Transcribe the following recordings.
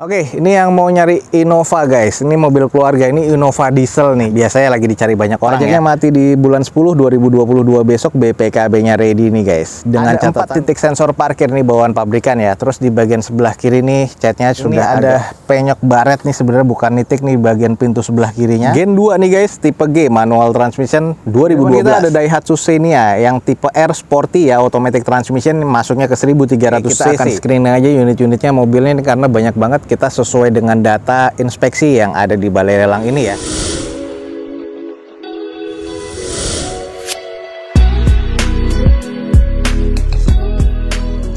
Oke, ini yang mau nyari Innova guys. Ini mobil keluarga, ini Innova diesel nih. Biasanya lagi dicari banyak orang. Pajaknya mati di bulan 10 2022 besok, BPKB-nya ready nih guys. Dengan catatan 4 titik sensor parkir nih bawaan pabrikan ya. Terus di bagian sebelah kiri nih catnya sudah ada penyok baret nih, sebenarnya bukan nitik nih bagian pintu sebelah kirinya. Gen 2 nih guys, tipe G, manual transmission 2012. Kita ada Daihatsu Xenia yang tipe R Sporty ya, automatic transmission, masuknya ke 1300 cc. Kita akan screening aja unit-unitnya mobilnya ini karena banyak banget. Kita sesuai dengan data inspeksi yang ada di balai lelang ini ya.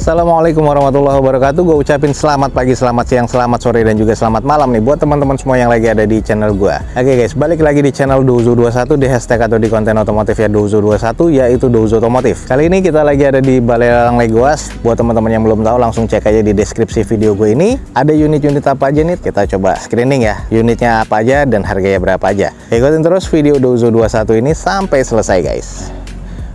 Assalamualaikum warahmatullahi wabarakatuh. Gue ucapin selamat pagi, selamat siang, selamat sore, dan juga selamat malam nih buat teman-teman semua yang lagi ada di channel gue. Oke guys, balik lagi di channel Douzo21, di hashtag atau di konten otomotif ya Douzo21, yaitu Douzo Otomotif. Kali ini kita lagi ada di balai lelang Legoas. Buat teman-teman yang belum tahu, langsung cek aja di deskripsi video gue ini. Ada unit-unit apa aja nih? Kita coba screening ya. Unitnya apa aja dan harganya berapa aja. Ikutin terus video Douzo21 ini sampai selesai guys.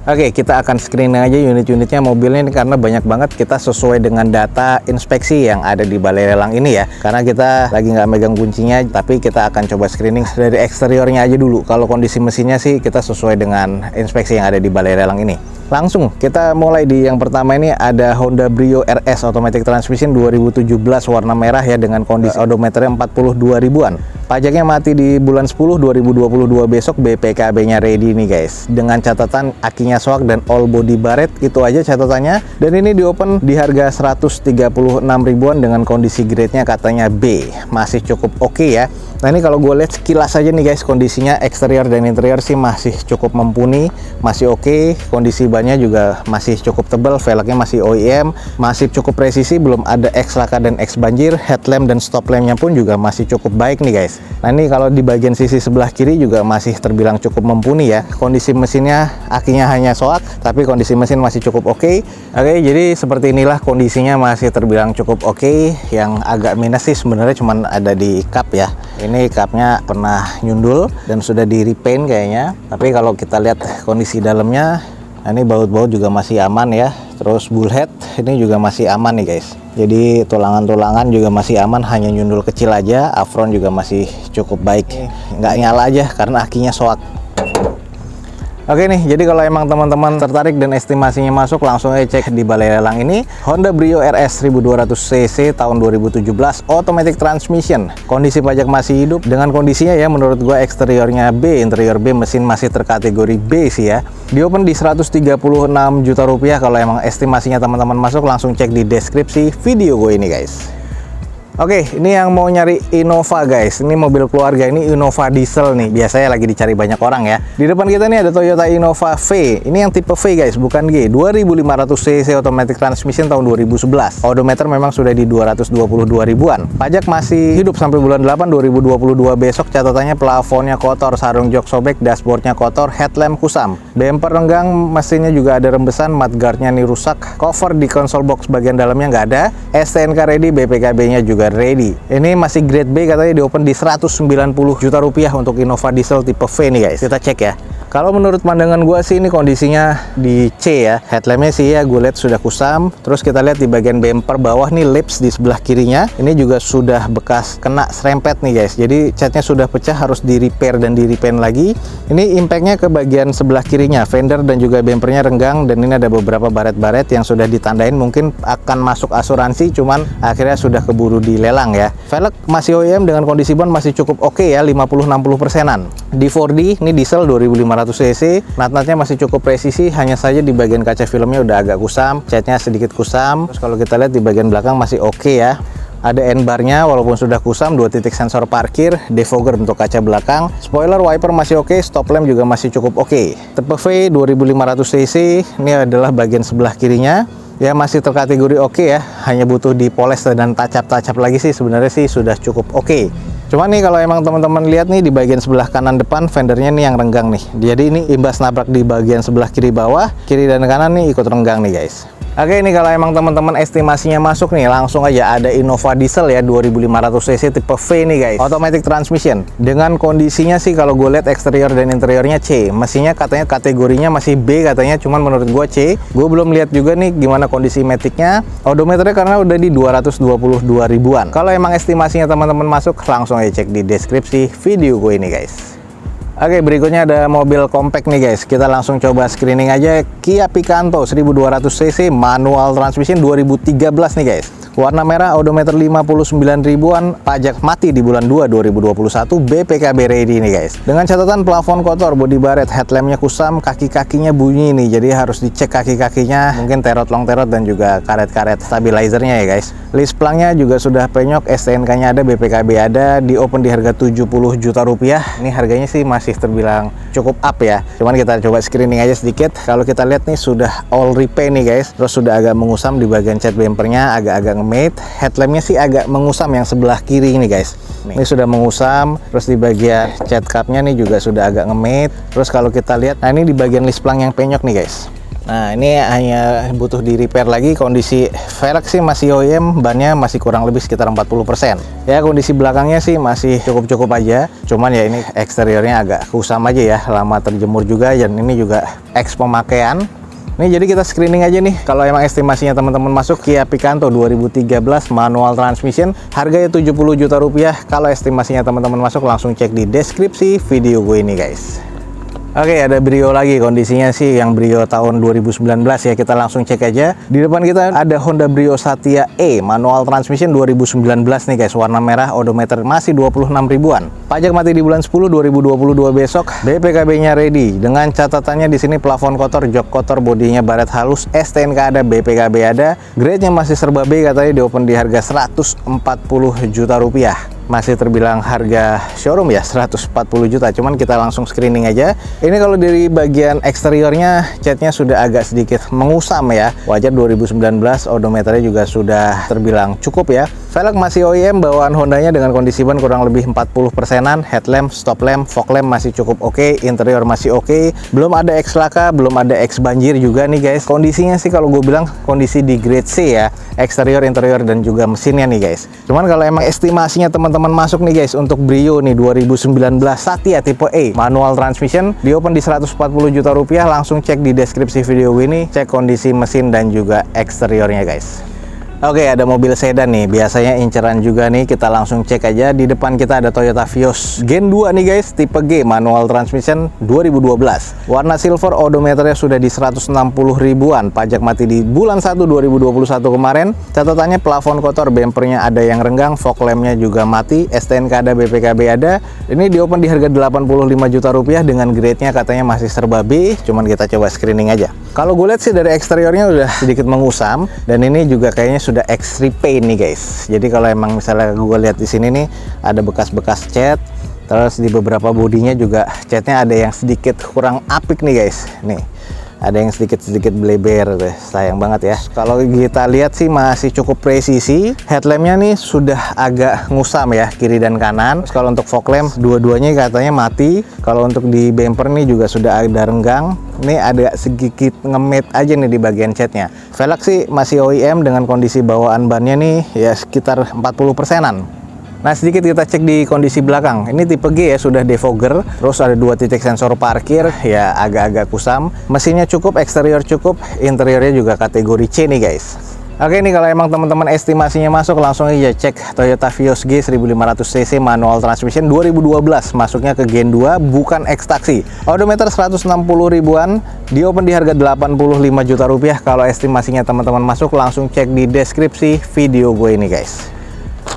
Oke, kita akan screening aja unit-unitnya mobilnya ini karena banyak banget. Kita sesuai dengan data inspeksi yang ada di balai lelang ini ya. Karena kita lagi nggak megang kuncinya, tapi kita akan coba screening dari eksteriornya aja dulu. Kalau kondisi mesinnya sih kita sesuai dengan inspeksi yang ada di balai lelang ini. Langsung kita mulai di yang pertama. Ini ada Honda Brio RS automatic transmission 2017 warna merah ya, dengan kondisi odometernya 42 ribuan. Pajaknya mati di bulan 10 2022 besok, BPKB-nya ready nih guys. Dengan catatan akinya soak dan all body baret, itu aja catatannya. Dan ini di open di harga 136 ribuan dengan kondisi grade-nya katanya B. Masih cukup oke ya. Nah ini kalau gue lihat sekilas aja nih guys, kondisinya eksterior dan interior sih masih cukup mumpuni, masih oke. Kondisi bannya juga masih cukup tebal, velgnya masih OEM, masih cukup presisi, belum ada X laka dan X banjir. Headlamp dan stop lampnya pun juga masih cukup baik nih guys. Nah ini kalau di bagian sisi sebelah kiri juga masih terbilang cukup mumpuni ya. Kondisi mesinnya, akinya hanya soak, tapi kondisi mesin masih cukup oke. Oke, jadi seperti inilah kondisinya, masih terbilang cukup oke. Yang agak minus sih sebenarnya cuman ada di kap ya. Ini cupnya pernah nyundul dan sudah di repaint kayaknya. Tapi kalau kita lihat kondisi dalamnya, ini baut-baut juga masih aman ya. Terus bullhead ini juga masih aman nih guys. Jadi tulangan-tulangan juga masih aman, hanya nyundul kecil aja. Afron juga masih cukup baik. Nggak nyala aja karena akinya soak. Oke nih, jadi kalau emang teman-teman tertarik dan estimasinya masuk, langsung aja cek di balai lelang ini. Honda Brio RS 1200 cc tahun 2017 automatic transmission. Kondisi pajak masih hidup. Dengan kondisinya ya, menurut gua eksteriornya B, interior B, mesin masih terkategori B sih ya. Di open di 136 juta rupiah. Kalau emang estimasinya teman-teman masuk, langsung cek di deskripsi video gue ini guys. Oke, ini yang mau nyari Innova guys. Ini mobil keluarga, ini Innova diesel nih. Biasanya lagi dicari banyak orang ya. Di depan kita nih ada Toyota Innova V. Ini yang tipe V guys, bukan G. 2500 cc automatic transmission tahun 2011. Odometer memang sudah di 222 ribuan. Pajak masih hidup sampai bulan 8 2022 besok. Catatannya plafonnya kotor, sarung jok sobek, dashboardnya kotor, headlamp kusam. Bumper renggang, mesinnya juga ada rembesan, mudguardnya nih rusak. Cover di console box bagian dalamnya nggak ada. STNK ready, BPKB-nya juga ready. Ini masih grade B, katanya di open di 190 juta rupiah untuk Innova diesel tipe V nih guys. Kita cek ya. Kalau menurut pandangan gue sih ini kondisinya di C ya. Headlampnya sih ya gue lihat sudah kusam. Terus kita lihat di bagian bumper bawah nih, lips di sebelah kirinya ini juga sudah bekas kena serempet nih guys. Jadi catnya sudah pecah, harus di repair dan di repaint lagi. Ini impactnya ke bagian sebelah kirinya, fender dan juga bumpernya renggang. Dan ini ada beberapa baret-baret yang sudah ditandain mungkin akan masuk asuransi, cuman akhirnya sudah keburu dilelang ya. Velg masih OEM dengan kondisi ban masih cukup oke ya, 50-60%an. Di 4D ini diesel 2500 cc, nat-natnya masih cukup presisi, hanya saja di bagian kaca filmnya udah agak kusam, catnya sedikit kusam. Terus kalau kita lihat di bagian belakang masih oke ya. Ada N-barnya walaupun sudah kusam, 2 titik sensor parkir, defogger untuk kaca belakang, spoiler wiper masih oke, stop lamp juga masih cukup oke. Tipe V 2500 cc, ini adalah bagian sebelah kirinya. Ya masih terkategori oke ya, hanya butuh dipoles dan tacap-tacap lagi sih, sebenarnya sih sudah cukup oke. Cuma nih kalau emang teman-teman lihat nih di bagian sebelah kanan depan, fendernya nih yang renggang nih. Jadi ini imbas nabrak di bagian sebelah kiri bawah, kiri dan kanan nih ikut renggang nih guys. Oke, ini kalau emang teman-teman estimasinya masuk nih, langsung aja ada Innova Diesel ya 2500 cc tipe V nih guys, automatic transmission. Dengan kondisinya sih kalau gue lihat eksterior dan interiornya C, mesinnya katanya kategorinya masih B katanya, cuman menurut gue C. Gue belum lihat juga nih gimana kondisi maticnya, odometernya karena udah di 222 ribuan. Kalau emang estimasinya teman-teman masuk, langsung aja cek di deskripsi video gue ini guys. Oke, berikutnya ada mobil compact nih guys. Kita langsung coba screening aja. Kia Picanto 1200 cc manual transmission 2013 nih guys. Warna merah, odometer 59 ribuan, pajak mati di bulan 2 2021, BPKB ready nih guys. Dengan catatan plafon kotor, body baret, headlampnya kusam, kaki-kakinya bunyi nih. Jadi harus dicek kaki-kakinya, mungkin terot, long terot, dan juga karet-karet stabilizernya ya guys. List plangnya juga sudah penyok, STNK-nya ada, BPKB ada, di open di harga 70 juta rupiah. Ini harganya sih masih terbilang cukup up ya. Cuman kita coba screening aja sedikit. Kalau kita lihat nih sudah all repaint nih guys. Terus sudah agak mengusam di bagian cat bumpernya, agak-agak nge-matte. Headlampnya sih agak mengusam yang sebelah kiri ini guys. Ini sudah mengusam. Terus di bagian cat cupnya nih juga sudah agak nge-matte. Terus kalau kita lihat, nah ini di bagian list plang yang penyok nih guys. Nah ini hanya butuh di repair lagi. Kondisi velg sih masih OEM, bannya masih kurang lebih sekitar 40%. Ya kondisi belakangnya sih masih cukup-cukup aja. Cuman ya ini eksteriornya agak kusam aja ya, lama terjemur juga, dan ini juga ex pemakaian. Nih jadi kita screening aja nih. Kalau emang estimasinya teman-teman masuk, Kia Picanto 2013 manual transmission, harganya 70 juta rupiah. Kalau estimasinya teman-teman masuk, langsung cek di deskripsi video gue ini guys. Oke, ada Brio lagi. Kondisinya sih yang Brio tahun 2019 ya. Kita langsung cek aja. Di depan kita ada Honda Brio Satya E manual transmission 2019 nih guys. Warna merah, odometer masih 26 ribuan. Pajak mati di bulan 10 2022 besok. BPKB-nya ready. Dengan catatannya di sini plafon kotor, jok kotor, bodinya baret halus, STNK ada, BPKB ada. Grade-nya masih serba B, katanya di open di harga 140 juta rupiah. Masih terbilang harga showroom ya, 140 juta. Cuman kita langsung screening aja. Ini kalau dari bagian eksteriornya, catnya sudah agak sedikit mengusam ya. Wajar 2019, odometernya juga sudah terbilang cukup ya. Velg masih OEM, bawaan Hondanya dengan kondisi ban kurang lebih 40%-an. Headlamp, stop lamp, fog lamp masih cukup oke. Interior masih oke. Belum ada X laka, belum ada X banjir juga nih guys. Kondisinya sih kalau gue bilang kondisi di grade C ya. Eksterior, interior, dan juga mesinnya nih guys. Cuman kalau emang estimasinya teman-teman masuk nih guys untuk Brio nih 2019 Satya tipe E manual transmission, di open di 140 juta rupiah. Langsung cek di deskripsi video ini, cek kondisi mesin dan juga eksteriornya guys. Oke, ada mobil sedan nih, biasanya inceran juga nih. Kita langsung cek aja. Di depan kita ada Toyota Vios Gen 2 nih guys, tipe G manual transmission 2012. Warna silver, odometernya sudah di 160 ribuan. Pajak mati di bulan 1 2021 kemarin. Catatannya plafon kotor, bumpernya ada yang renggang, fog lampnya juga mati, STNK ada, BPKB ada. Ini di open di harga 85 juta rupiah dengan grade-nya katanya masih serba B. Cuman kita coba screening aja. Kalau gue lihat sih dari eksteriornya udah sedikit mengusam, dan ini juga kayaknya sudah X repaint nih guys. Jadi kalau emang misalnya gue lihat di sini nih ada bekas-bekas cat, terus di beberapa bodinya juga catnya ada yang sedikit kurang apik nih guys. Nih ada yang sedikit bleber deh, sayang banget ya. Kalau kita lihat sih masih cukup presisi. Headlampnya nih sudah agak ngusam ya, kiri dan kanan. Terus kalau untuk fog lamp dua-duanya katanya mati. Kalau untuk di bumper nih juga sudah ada renggang. Ini ada sedikit nge-matte aja nih di bagian catnya. Velg sih masih OEM dengan kondisi bawaan bannya nih ya sekitar 40%-an. Nah sedikit kita cek di kondisi belakang. Ini tipe G ya, sudah defogger. Terus ada 2 titik sensor parkir, ya agak-agak kusam. Mesinnya cukup, eksterior cukup, interiornya juga kategori C nih guys. Oke, ini kalau emang teman-teman estimasinya masuk, langsung aja cek Toyota Vios G 1500 cc manual transmission 2012. Masuknya ke Gen 2, bukan X taksi. Odometer 160 ribuan, di open di harga 85 juta rupiah. Kalau estimasinya teman-teman masuk, langsung cek di deskripsi video gue ini guys.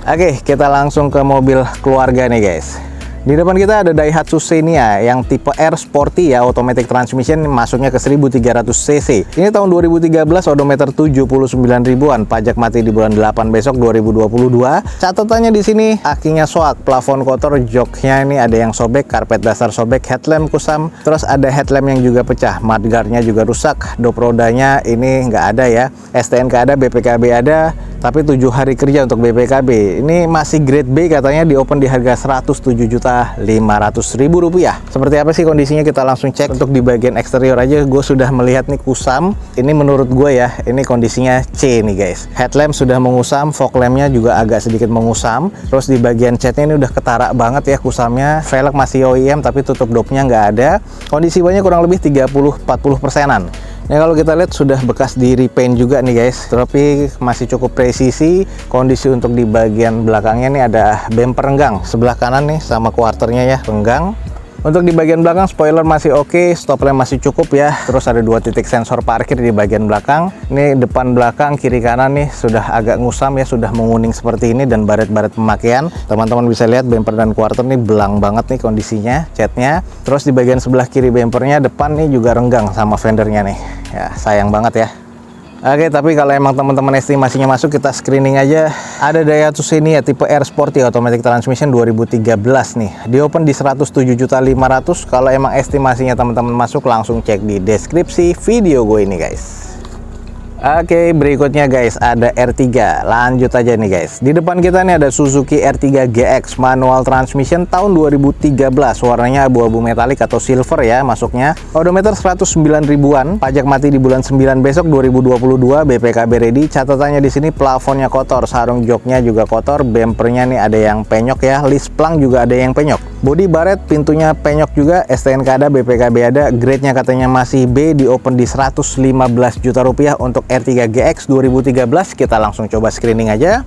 Oke, kita langsung ke mobil keluarga nih guys. Di depan kita ada Daihatsu Xenia yang tipe R Sporty ya, automatic transmission, masuknya ke 1300 cc. Ini tahun 2013, odometer 79 ribuan, pajak mati di bulan 8 besok 2022. Catatannya di sini akinya soak, plafon kotor, joknya ini ada yang sobek, karpet dasar sobek, headlamp kusam, terus ada headlamp yang juga pecah, mudguardnya juga rusak, dop rodanya ini nggak ada ya, STNK ada, BPKB ada, tapi 7 hari kerja untuk BPKB. Ini masih grade B katanya, di open di harga 107 juta Rp1.500.000. Seperti apa sih kondisinya, kita langsung cek. Untuk di bagian eksterior aja gue sudah melihat nih kusam. Ini menurut gue ya, ini kondisinya C nih guys. Headlamp sudah mengusam, fog lampnya juga agak sedikit mengusam. Terus di bagian catnya ini udah ketara banget ya kusamnya. Velg masih OEM tapi tutup dopnya nggak ada. Kondisi bannya kurang lebih 30-40%an. Ini kalau kita lihat sudah bekas di repaint juga nih guys, tapi masih cukup presisi. Kondisi untuk di bagian belakangnya nih ada bumper renggang sebelah kanan nih sama quarternya ya, renggang. Untuk di bagian belakang spoiler masih oke, stop lamp masih cukup ya. Terus ada 2 titik sensor parkir di bagian belakang. Ini depan belakang kiri kanan nih sudah agak ngusam ya, sudah menguning seperti ini dan baret-baret pemakaian. Teman-teman bisa lihat bumper dan quarter nih belang banget nih kondisinya, catnya. Terus di bagian sebelah kiri bumpernya depan nih juga renggang sama fendernya nih. Ya sayang banget ya. Oke, tapi kalau emang teman-teman estimasinya masuk, kita screening aja. Ada Daihatsu Xenia tipe R Sporty Automatic Transmission 2013 nih. Di open di 107.500.000. Kalau emang estimasinya teman-teman masuk, langsung cek di deskripsi video gue ini guys. Oke, berikutnya guys ada R3. Lanjut aja nih guys. Di depan kita nih ada Suzuki R3 GX manual transmission tahun 2013. Warnanya abu-abu metalik atau silver ya masuknya. Odometer 109 ribuan. Pajak mati di bulan 9 besok 2022. BPKB ready. Catatannya di sini plafonnya kotor, sarung joknya juga kotor, bumpernya nih ada yang penyok ya, list plang juga ada yang penyok. Bodi baret, pintunya penyok juga, STNK ada, BPKB ada, grade-nya katanya masih B, di open di 115 juta rupiah untuk R3 GX 2013. Kita langsung coba screening aja.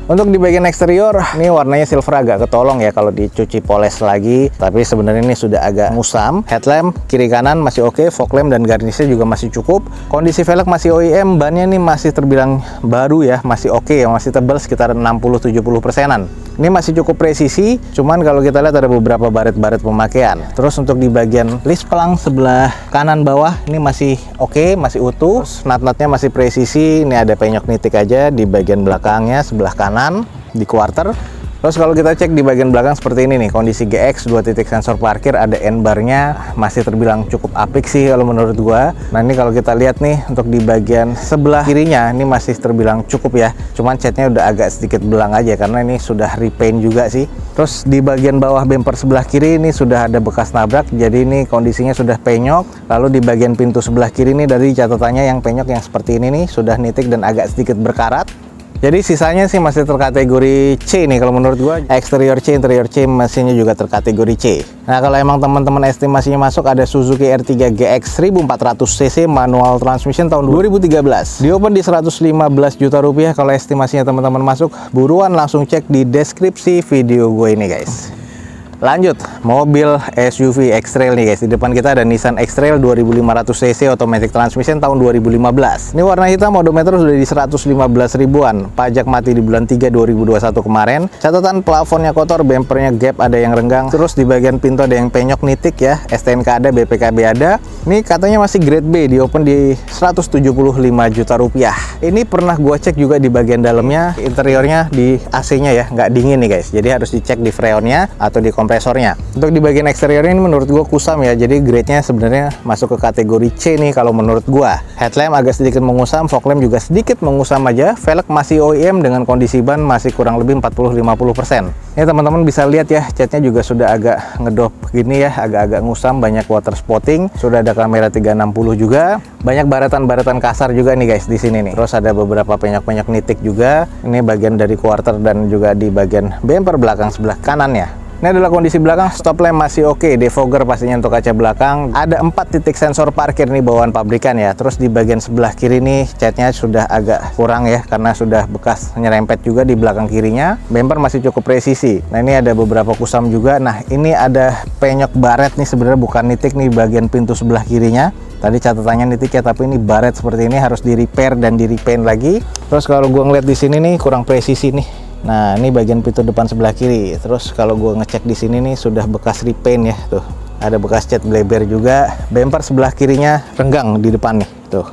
Untuk di bagian eksterior, ini warnanya silver, agak ketolong ya kalau dicuci poles lagi. Tapi sebenarnya ini sudah agak musam. Headlamp kiri kanan masih oke, fog lamp dan garnisnya juga masih cukup. Kondisi velg masih OEM, bannya ini masih terbilang baru ya, masih oke ya, masih tebal sekitar 60-70%an. Ini masih cukup presisi, cuman kalau kita lihat ada beberapa baret-baret pemakaian. Terus untuk di bagian list pelang sebelah kanan bawah, ini masih oke, masih utuh. Nut-nutnya masih presisi, ini ada penyok nitik aja di bagian belakangnya sebelah kanan di quarter. Terus kalau kita cek di bagian belakang seperti ini nih, kondisi GX 2 titik sensor parkir, ada N-bar-nya, masih terbilang cukup apik sih kalau menurut gua. Nah ini kalau kita lihat nih untuk di bagian sebelah kirinya ini masih terbilang cukup ya, cuman catnya udah agak sedikit belang aja karena ini sudah repaint juga sih. Terus di bagian bawah bumper sebelah kiri ini sudah ada bekas nabrak, jadi ini kondisinya sudah penyok. Lalu di bagian pintu sebelah kiri ini dari catatannya yang penyok yang seperti ini nih, sudah nitik dan agak sedikit berkarat. Jadi sisanya sih masih terkategori C nih kalau menurut gua. Eksterior C, interior C, mesinnya juga terkategori C. Nah kalau emang teman-teman estimasinya masuk, ada Suzuki R3 GX 1400 cc manual transmission tahun 2013. Di open di 115 juta rupiah. Kalau estimasinya teman-teman masuk, buruan langsung cek di deskripsi video gue ini guys. Lanjut, mobil SUV X-Trail nih guys. Di depan kita ada Nissan X-Trail 2500 cc automatic transmission tahun 2015. Ini warna hitam, odometer sudah di 115 ribuan. Pajak mati di bulan 3 2021 kemarin. Catatan plafonnya kotor, bumpernya gap, ada yang renggang. Terus di bagian pintu ada yang penyok nitik ya. STNK ada, BPKB ada. Ini katanya masih grade B, di open di 175 juta rupiah. Ini pernah gua cek juga di bagian dalamnya, interiornya di AC-nya ya, nggak dingin nih guys. Jadi harus dicek di freonnya atau di kompresornya. Untuk di bagian eksterior ini menurut gua kusam ya, jadi grade-nya sebenarnya masuk ke kategori C nih kalau menurut gua. Headlamp agak sedikit mengusam, fog lamp juga sedikit mengusam aja. Velg masih OEM dengan kondisi ban masih kurang lebih 40-50%. Ini teman-teman bisa lihat ya, catnya juga sudah agak ngedop gini ya, agak-agak ngusam, banyak water spotting, sudah ada kamera 360 juga, banyak baretan-baretan kasar juga nih guys di sini nih. Terus ada beberapa penyok-penyok nitik juga. Ini bagian dari quarter dan juga di bagian bumper belakang sebelah kanannya. Ini adalah kondisi belakang, stop lamp masih oke, defogger pastinya untuk kaca belakang. Ada 4 titik sensor parkir nih bawaan pabrikan ya. Terus di bagian sebelah kiri nih catnya sudah agak kurang ya, karena sudah bekas nyerempet juga di belakang kirinya. Bumper masih cukup presisi. Nah ini ada beberapa kusam juga. Nah ini ada penyok baret nih, sebenarnya bukan nitik nih bagian pintu sebelah kirinya. Tadi catatannya nitik ya, tapi ini baret seperti ini, harus di repair dan di repaint lagi. Terus kalau gua ngeliat di sini nih kurang presisi nih. Nah ini bagian pintu depan sebelah kiri. Terus kalau gue ngecek di sini nih sudah bekas repaint ya, tuh ada bekas cat bleber juga. Bumper sebelah kirinya renggang di depan nih, tuh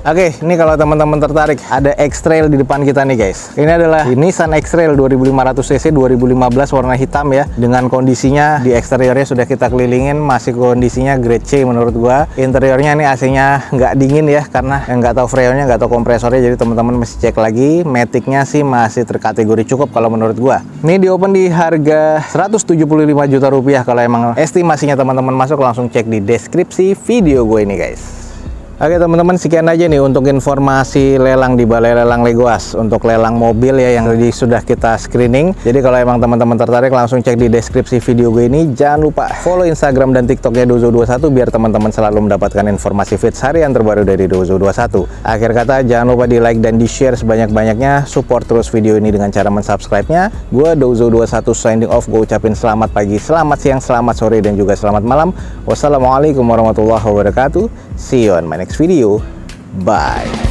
Oke, ini kalau teman-teman tertarik, ada X-Trail di depan kita nih guys. Ini adalah Nissan X-Trail 2500 cc 2015 warna hitam ya. Dengan kondisinya di eksteriornya sudah kita kelilingin, masih kondisinya grade C menurut gua. Interiornya nih AC-nya nggak dingin ya, karena nggak tahu freonnya, nggak tahu kompresornya. Jadi teman-teman mesti cek lagi. Matic-nya sih masih terkategori cukup kalau menurut gua. Ini di open di harga 175 juta rupiah. Kalau emang estimasinya teman-teman masuk, langsung cek di deskripsi video gue ini guys. Oke teman-teman, sekian aja nih untuk informasi lelang di Balai Lelang Legoas untuk lelang mobil ya yang tadi sudah kita screening. Jadi kalau emang teman-teman tertarik, langsung cek di deskripsi video gue ini. Jangan lupa follow Instagram dan TikToknya Dozo21 biar teman-teman selalu mendapatkan informasi feeds harian terbaru dari Dozo21. Akhir kata, jangan lupa di like dan di share sebanyak-banyaknya. Support terus video ini dengan cara mensubscribe-nya. Gue Dozo21 signing off. Gue ucapin selamat pagi, selamat siang, selamat sore, dan juga selamat malam. Wassalamualaikum warahmatullahi wabarakatuh. See you on my next video. Bye.